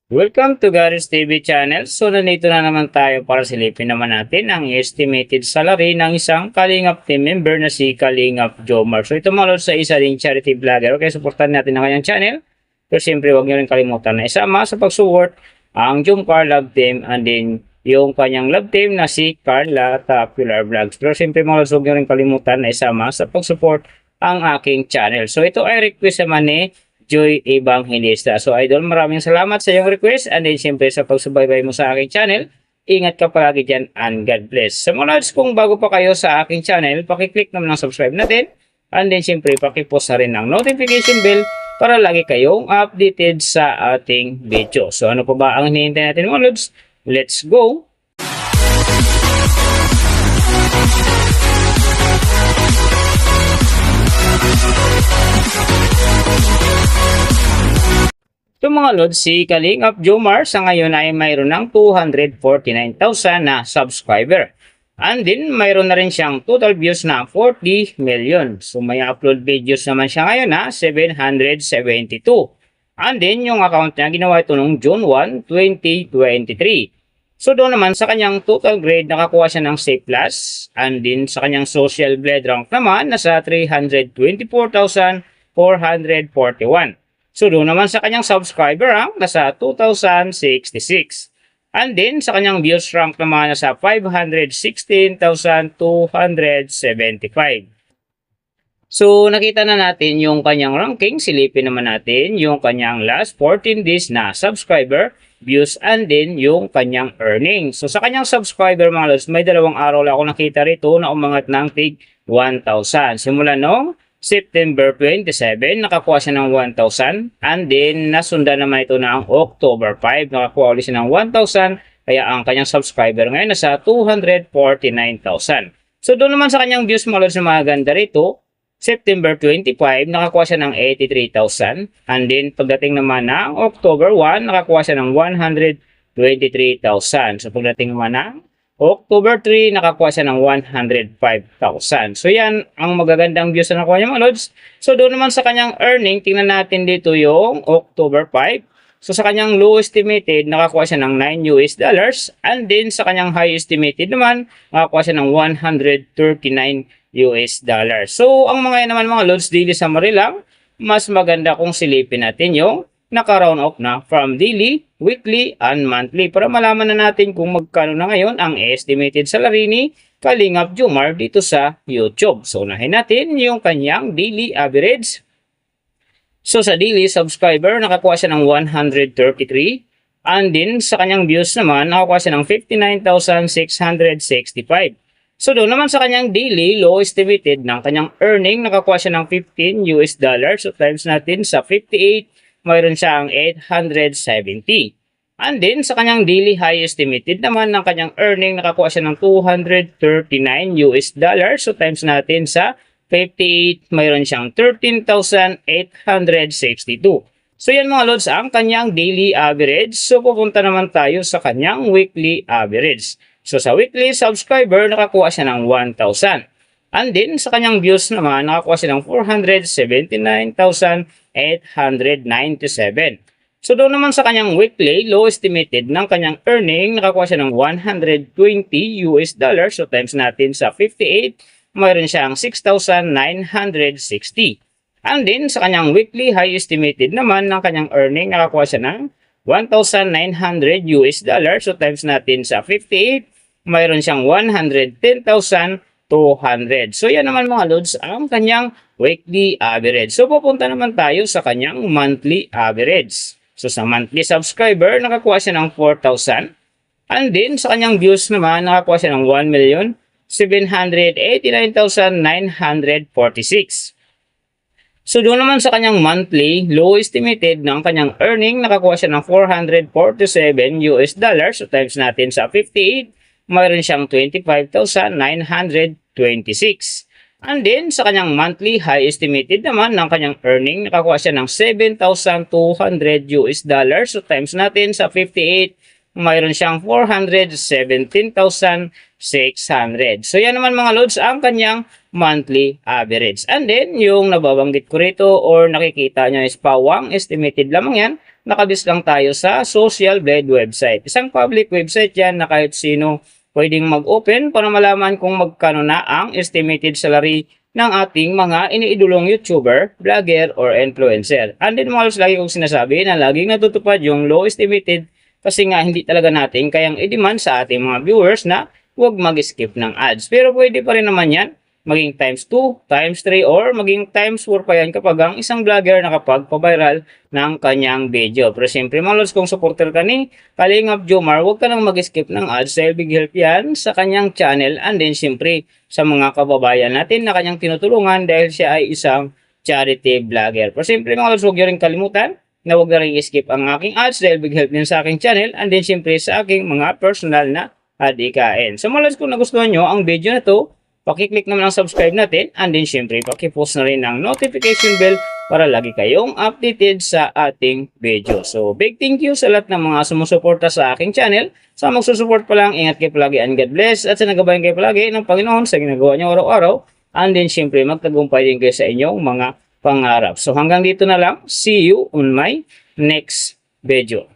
Welcome to Garis TV channel. So nandito na naman tayo para silipin naman natin ang estimated salary ng isang Kalingap team member na si Kalingap Jomar. So ito mga lods sa isa ding charity vlogger. Okay, supportan natin ang kanyang channel. Pero siyempre huwag nyo rin kalimutan na isama sa pag-support ang Jomcar Love Team and then yung kanyang love team na si Carla Tapular Vlogs. Pero siyempre mga lods huwag nyo rin kalimutan na isama sa pag-support ang aking channel. So ito ay request naman ni Joy Evangelista. So idol, maraming salamat sa iyong request and then siyempre sa pagsubaybay mo sa aking channel. Ingat ka palagi dyan and God bless. Sa mga lods, kung bago pa kayo sa aking channel, pakiclick naman ang subscribe natin and then siyempre pakipost na rin ang notification bell para lagi kayong updated sa ating video. So ano pa ba ang hinihintay natin mga lods? Let's go! So mga lods, si Kalingap Jomar sa ngayon ay mayroon ng 249,000 na subscriber. And then mayroon na rin siyang total views na 40 million. So may upload videos naman siya ngayon na 772. And then yung account niya ginawa ito noong June 1, 2023. So doon naman sa kanyang total grade nakakuha siya ng C+. And then sa kanyang social blade rank naman nasa 324,441. So doon naman sa kanyang subscriber rank nasa 2,066. And then sa kanyang views rank naman nasa 516,275. So nakita na natin yung kanyang ranking. Silipin naman natin yung kanyang last 14 days na subscriber, views, and then yung kanyang earnings. So sa kanyang subscriber mga lods, may dalawang araw lang ako nakita rito na umangat ng tig 1,000. Simula noong September 27, nakakuha siya ng 1,000. And then, nasundan naman ito ng October 5. Nakakuha ulit siya ng 1,000. Kaya ang kanyang subscriber ngayon nasa 249,000. So, doon naman sa kanyang views mga lods na mga ganda rito, September 25, nakakuha siya ng 83,000. And then, pagdating naman ng October 1, nakakuha siya ng 123,000. So, pagdating naman ng October 3, nakakuha siya ng 105,000. So yan ang magagandang views na nakuha niya mga lods. So doon naman sa kanyang earning, tingnan natin dito yung October 5. So sa kanyang low estimated, nakakuha siya ng $9. And then sa kanyang high estimated naman, nakakuha siya ng $139. So ang mga yan naman mga lods, daily summary lang. Mas maganda kung silipin natin yung naka-round off na from daily, weekly, and monthly para malaman na natin kung magkano na ngayon ang estimated salary ni Kalingap Jomar dito sa YouTube. So unahin natin yung kanyang daily average. So sa daily subscriber, nakakuha siya ng 133. And then sa kanyang views naman, nakakuha siya ng 59,665. So doon naman sa kanyang daily low estimated ng kanyang earning, nakakuha siya ng $15. So times natin sa 58, mayroon siyang 870. And then, sa kanyang daily high estimated naman ng kanyang earning, nakakuha siya ng $239. So, times natin sa 58, mayroon siyang 13,862. So, yan mga lods, ang kanyang daily average. So, pupunta naman tayo sa kanyang weekly average. So, sa weekly subscriber, nakakuha siya ng 1,000. And then, sa kanyang views naman, nakakuha siya ng 479,897. So, doon naman sa kanyang weekly, low estimated ng kanyang earning, nakakuha siya ng $120. So, times natin sa 58, mayroon siyang 6,960. And then, sa kanyang weekly, high estimated naman ng kanyang earning, nakakuha siya ng $1,900. So, times natin sa 58, mayroon siyang 110,200. So, yan naman mga lods ang kanyang weekly average. So, pupunta naman tayo sa kanyang monthly average. So, sa monthly subscriber, nakakuha siya ng 4,000. And then, sa kanyang views naman, nakakuha siya ng 1,789,946. So, doon naman sa kanyang monthly, low estimated ng kanyang earning, nakakuha siya ng $447. So, times natin sa 58, mayroon siyang 25,926. And then, sa kanyang monthly high estimated naman ng kanyang earning, nakakuha siya ng $7,200. So, times natin sa 58, mayroon siyang 417,600. So, yan naman mga lods ang kanyang monthly average. And then, yung nababanggit ko rito or nakikita nyo is pawang estimated lamang yan nakabis lang tayo sa Social Blade website. Isang public website yan na kahit sino pwedeng mag-open para malaman kung magkano na ang estimated salary ng ating mga iniidolong YouTuber, vlogger, or influencer. And then mga lagi kong sinasabi na laging natutupad yung low estimated kasi nga hindi talaga natin kayang i-demand sa ating mga viewers na huwag mag-skip ng ads. Pero pwede pa rin naman yan maging times 2, times 3, or maging times 4 pa yan kapag ang isang vlogger nakapag-viral ng kanyang video. Pero siyempre mga lods, kung supporter ka ni Kalingap Jomar, huwag ka nang mag-skip ng ads dahil big help yan sa kanyang channel and then siyempre sa mga kababayan natin na kanyang tinutulungan dahil siya ay isang charity vlogger. Pero siyempre mga lods, huwag nyo rin kalimutan na huwag na rin i-skip ang aking ads dahil big help din sa aking channel and then siyempre sa aking mga personal na adikain. So mga lods, kung nagustuhan nyo ang video na to, pakiclick naman ang subscribe natin and then syempre pakipost na rin ang notification bell para lagi kayong updated sa ating video. So big thank you sa lahat ng mga sumusuporta sa aking channel. Sa magsusupport pa lang, ingat kayo palagi and God bless. At sa nagabayan kayo palagi ng Panginoon sa ginagawa niyo araw-araw. And then syempre magtagumpay din kayo sa inyong mga pangarap. So hanggang dito na lang. See you on my next video.